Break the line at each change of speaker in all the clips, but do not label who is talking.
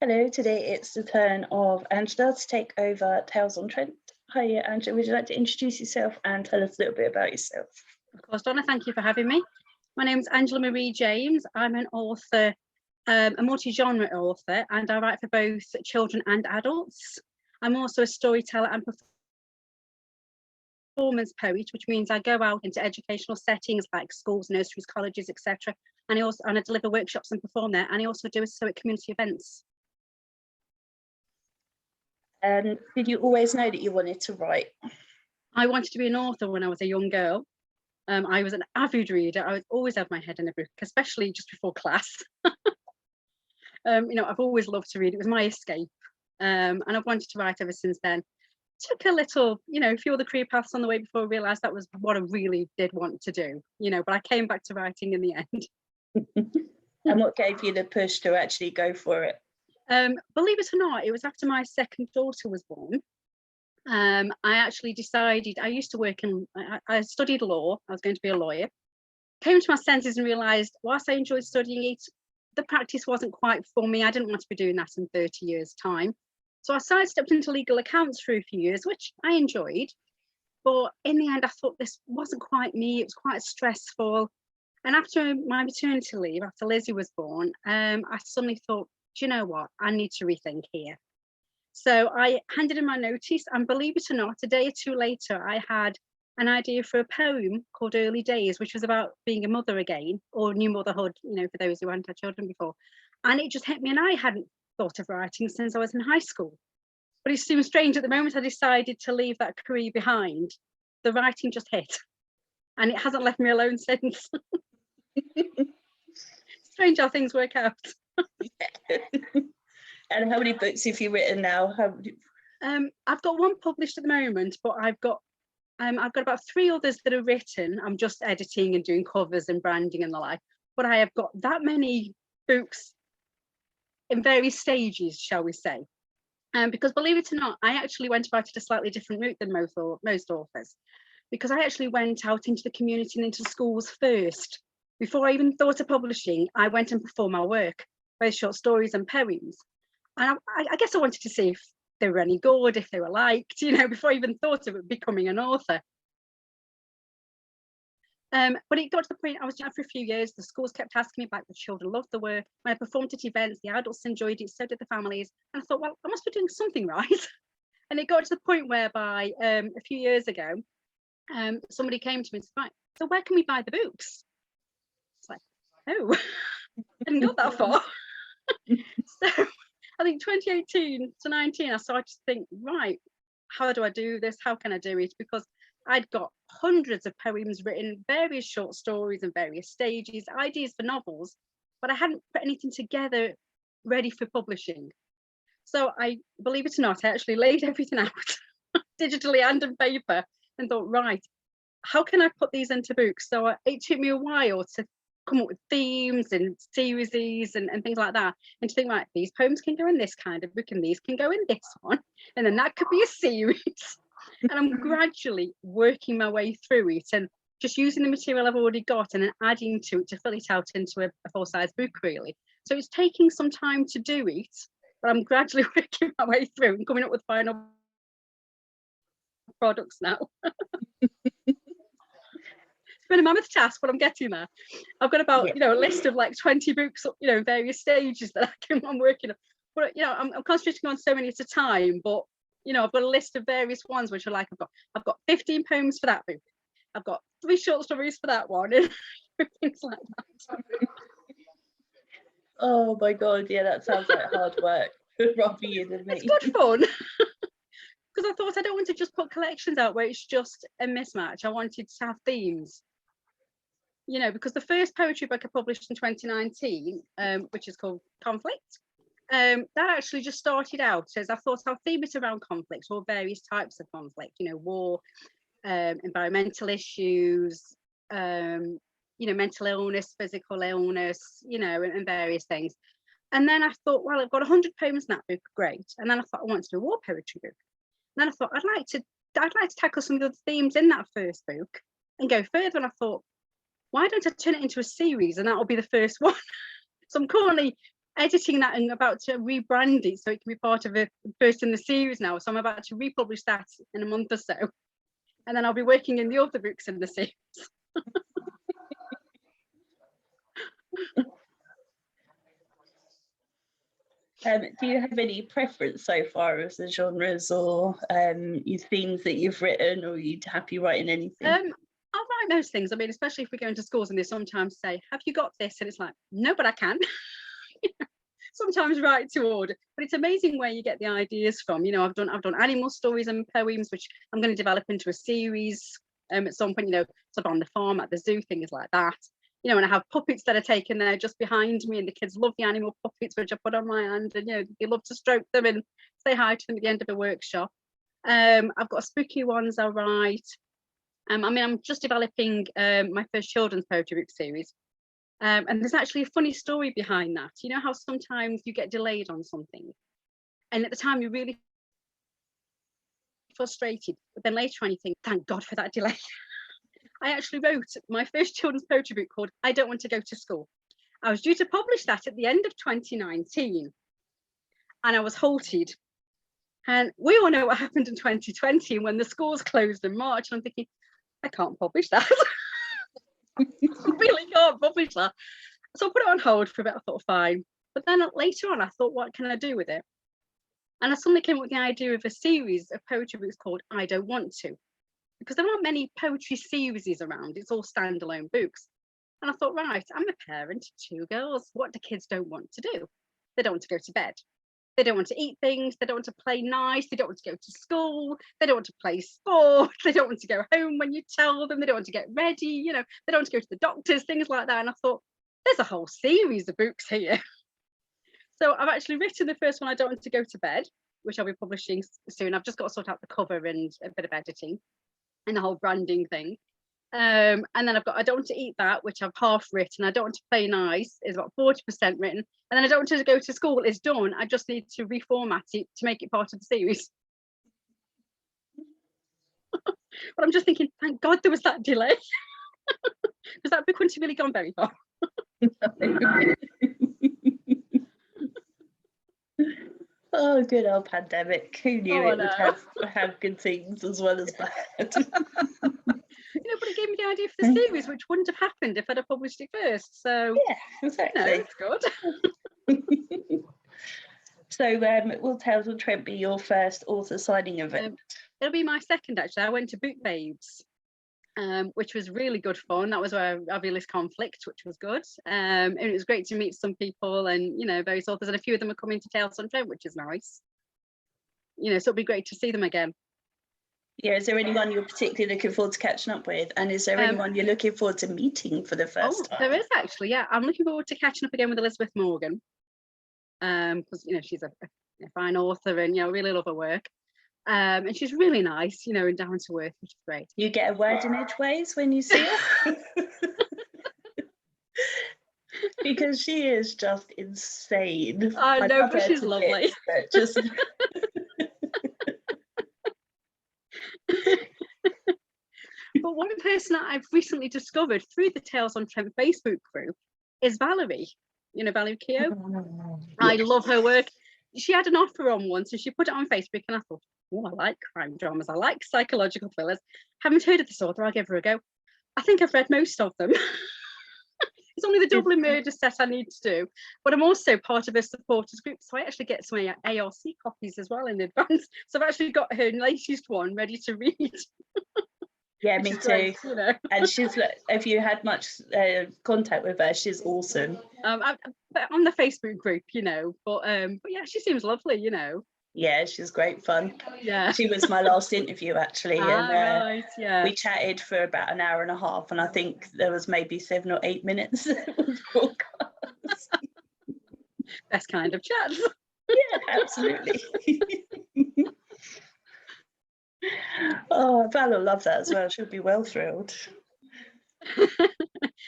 Hello, today it's the turn of Angela to take over Tales on Trent. Hi, Angela, would you like to introduce yourself and tell us a little bit about yourself?
Of course, Donna, thank you for having me. My name is Angela Marie James. I'm an author, a multi-genre author, and I write for both children and adults. I'm also a storyteller and performance poet, which means I go out into educational settings like schools, nurseries, colleges, etc. And I deliver workshops and perform there. And I also do so at community events.
And did you always know that you wanted to write?
I wanted to be an author when I was a young girl. I was an avid reader. I would always have my head in a book, especially just before class. I've always loved to read. It was my escape. And I've wanted to write ever since then. Took a little, few other career paths on the way before I realised that was what I really did want to do, but I came back to writing in the end.
And what gave you the push to actually go for it?
Believe it or not, it was after my second daughter was born. I actually decided, I used to work I studied law. I was going to be a lawyer. Came to my senses and realised whilst I enjoyed studying it, the practice wasn't quite for me. I didn't want to be doing that in 30 years' time. So I sidestepped into legal accounts for a few years, which I enjoyed. But in the end, I thought this wasn't quite me. It was quite stressful. And after my maternity leave, after Lizzie was born, I suddenly thought, do you know what? I need to rethink here. So I handed in my notice, and believe it or not, a day or two later, I had an idea for a poem called Early Days, which was about being a mother again, or new motherhood, for those who hadn't had children before. And it just hit me, and I hadn't thought of writing since I was in high school. But it seems strange, at the moment I decided to leave that career behind, the writing just hit. And it hasn't left me alone since. Strange how things work out.
And how many books have you written now?
I've got one published at the moment, but I've got about 3 others that are written. I'm just editing and doing covers and branding and the like. But I have got that many books in various stages, shall we say. Because believe it or not, I actually went about it a slightly different route than most authors. Because I actually went out into the community and into schools first. Before I even thought of publishing, I went and performed my work, both short stories and poems. And I guess I wanted to see if they were any good, if they were liked, before I even thought of becoming an author. But it got to the point, I was doing it for a few years. The schools kept asking me back. The children loved the work. When I performed at events, the adults enjoyed it, so did the families. And I thought, well, I must be doing something right. And it got to the point whereby a few years ago, somebody came to me and said, right, so where can we buy the books? It's like, oh, I didn't go that far. So I think 2018 to 19, I started to think, right, how do I do this? How can I do it? Because I'd got hundreds of poems written, various short stories and various stages, ideas for novels, but I hadn't put anything together ready for publishing. So I, believe it or not, I actually laid everything out digitally and on paper and thought, right, how can I put these into books? So it took me a while to come up with themes and series and things like that, and to think, right, these poems can go in this kind of book and these can go in this one, and then that could be a series. And I'm gradually working my way through it and just using the material I've already got and then adding to it to fill it out into a full-size book, really. So it's taking some time to do it, but I'm gradually working my way through and coming up with final products now. It's been a mammoth task, but I'm getting there. I've got about a list of like 20 books, various stages that I'm working on. But I'm concentrating on so many at a time. But I've got a list of various ones which are like, I've got 15 poems for that book. I've got 3 short stories for that one, and things like that.
Oh my God, yeah, that sounds like hard work. Rather you than me.
It's good fun. Because I thought I don't want to just put collections out where it's just a mismatch. I wanted to have themes. Because the first poetry book I published in 2019, which is called Conflict, that actually just started out as I thought I'll theme it around conflict, or various types of conflict, war, environmental issues, mental illness, physical illness, and various things. And then I thought, well, I've got 100 poems in that book, great. And then I thought I wanted to do a war poetry book. And then I thought I'd like to tackle some of the themes in that first book and go further. And I thought, why don't I turn it into a series, and that will be the first one? So I'm currently editing that and about to rebrand it so it can be part of a first in the series now. So I'm about to republish that in a month or so, and then I'll be working in the other books in the series.
Do you have any preference so far as the genres or your themes that you've written, or are you happy writing anything?
I'll write most things. I mean, especially if we go into schools and they sometimes say, "Have you got this?" And it's like, "No, but I can." Sometimes write to order, but it's amazing where you get the ideas from. You know, I've done animal stories and poems, which I'm going to develop into a series at some point. You know, sort of on the farm, at the zoo, things like that. You know, and I have puppets that are taken there just behind me, and the kids love the animal puppets, which I put on my hand, and you know, they love to stroke them and say hi to them at the end of a workshop. I've got spooky ones I write. I mean, I'm just developing my first children's poetry book series. And there's actually a funny story behind that. You know how sometimes you get delayed on something, and at the time you're really frustrated, but then later on you think, thank God for that delay. I actually wrote my first children's poetry book called I Don't Want to Go to School. I was due to publish that at the end of 2019, and I was halted. And we all know what happened in 2020 when the schools closed in March. And I'm thinking, I can't publish that. I really can't publish that. So I put it on hold for a bit. I thought, fine. But then later on, I thought, what can I do with it? And I suddenly came up with the idea of a series of poetry books called I Don't Want to, because there aren't many poetry series around. It's all standalone books. And I thought, right, I'm a parent of 2 girls. What do kids don't want to do? They don't want to go to bed. They don't want to eat things. They don't want to play nice. They don't want to go to school. They don't want to play sport. They don't want to go home when you tell them. They don't want to get ready. You know, they don't want to go to the doctors, things like that. And I thought, there's a whole series of books here. So I've actually written the first one, I Don't Want to Go to Bed, which I'll be publishing soon. I've just got to sort out the cover and a bit of editing and the whole branding thing. And then I've got I Don't Want to Eat That, which I've half written. I Don't Want to Play Nice is about 40% written. And then I Don't Want to Go to School is done. I just need to reformat it to make it part of the series. But I'm just thinking, thank God there was that delay. Because that book wouldn't have really gone very far.
Oh, good old pandemic. Who knew
Oh,
it would have good things as well as bad?
You know, but it gave me the idea for the series, which wouldn't have happened if I'd have published it first. So
yeah, exactly.
You know, it's good.
So will Tales on Trent be your first author signing event?
It'll be my second, actually. I went to Book Babes, which was really good fun. That was where I realised conflict, which was good. And it was great to meet some people and, you know, various authors, and a few of them are coming to Tales on Trent, which is nice. You know, so it'll be great to see them again.
Yeah, is there anyone you're particularly looking forward to catching up with? And is there anyone you're looking forward to meeting for the first time?
There is actually, yeah. I'm looking forward to catching up again with Elizabeth Morgan. Because, you know, she's a fine author and, you know, really love her work. And she's really nice, you know, and down to earth, which is great.
You get a word in edgeways when you see her? Because she is just insane.
I know, but she's lovely.
Just...
But one person that I've recently discovered through the Tales on Trent Facebook group is Valerie. You know, Valerie Keogh. Yes. I love her work. She had an offer on one, so she put it on Facebook, and I thought, oh, I like crime dramas. I like psychological thrillers. Haven't heard of this author. I'll give her a go. I think I've read most of them. It's only the Dublin Murder set I need to do, but I'm also part of a supporters group, so I actually get some ARC copies as well in advance. So I've actually got her latest one ready to read.
Yeah, me too.
Great, you know.
And she's, if you had much contact with her, she's awesome.
On the Facebook group, you know, but yeah, she seems lovely, you know.
Yeah, she's great fun.
Yeah,
she was my last interview actually, and
right, yeah.
We chatted for about an hour and a half, and I think there was maybe 7 or 8 minutes of broadcast.
Best kind of chat.
Yeah, absolutely. Oh, Val will love that as well. She'll be well thrilled.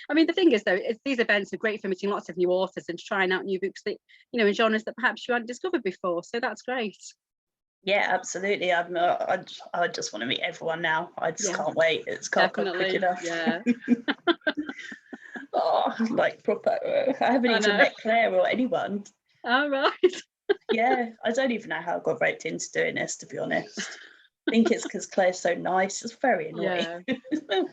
I mean, the thing is, though, these events are great for meeting lots of new authors and trying out new books that, you know, in genres that perhaps you hadn't discovered before. So that's great.
Yeah, absolutely. I just want to meet everyone now. I just can't wait. It's can't go quick enough.
Yeah.
Oh, like proper. I haven't even met Claire or anyone.
Oh, right.
Yeah, I don't even know how I got roped into doing this, to be honest. I think it's because Claire's so nice. It's very annoying.
Yeah.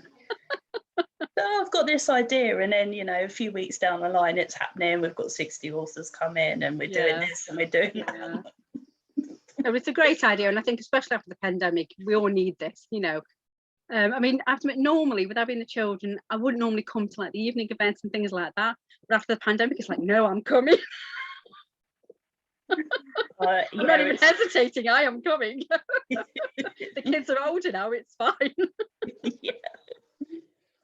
Oh, I've got this idea, and then a few weeks down the line, it's happening. We've got 60 authors come in, and we're doing
Yeah.
this and we're doing
Yeah.
that.
No, it's a great idea, and I think especially after the pandemic, we all need this. I mean, I have to admit, normally with having the children, I wouldn't normally come to like the evening events and things like that. But after the pandemic, it's like, no, I'm coming. I'm not even hesitating. I am coming. The kids are older now. It's fine.
Yeah.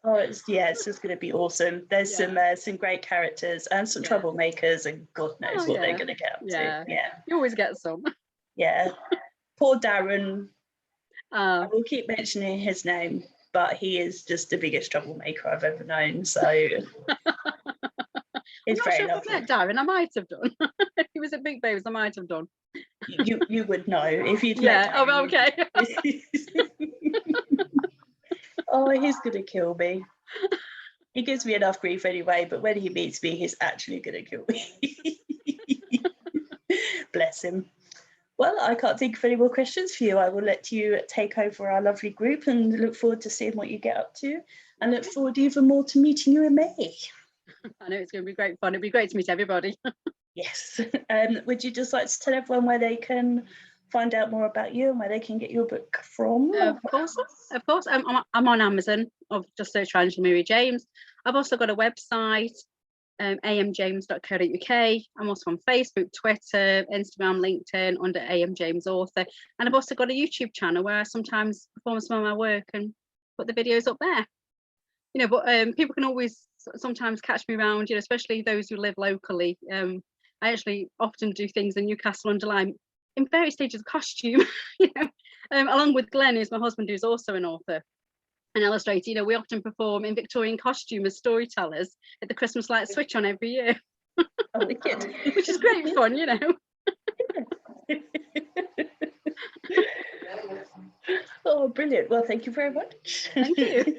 Oh, it's just going to be awesome. There's some great characters and some troublemakers, and God knows what they're going to get up to. Yeah,
you always get some.
Yeah, poor Darren. I will keep mentioning his name, but he is just the biggest troublemaker I've ever known. So
it's very lovely. I've met Darren. I might have done. If he was at Big Babes, I might have done.
You would know if you'd met Darren.
Oh, okay.
Oh, he's gonna kill me. He gives me enough grief anyway, but when he meets me, he's actually gonna kill me. Bless him. Well, I can't think of any more questions for you. I will let you take over our lovely group and look forward to seeing what you get up to, and look forward even more to meeting you in May.
I know it's going to be great fun. It'd be great to meet everybody.
Yes. Would you just like to tell everyone where they can find out more about you and where they can get your book from?
Of course. I'm on Amazon. I've just searched for Angela Marie James. I've also got a website, amjames.co.uk. I'm also on Facebook, Twitter, Instagram, LinkedIn under AM James Author. And I've also got a YouTube channel where I sometimes perform some of my work and put the videos up there. But people can always sometimes catch me around, especially those who live locally. I actually often do things in Newcastle under Lyme in various stages of costume, along with Glenn, who's my husband, who's also an author and illustrator. We often perform in Victorian costume as storytellers at the Christmas lights switch on every year.
Oh, wicked.
Which is great fun,
Oh, brilliant. Well, thank you very much.
Thank you.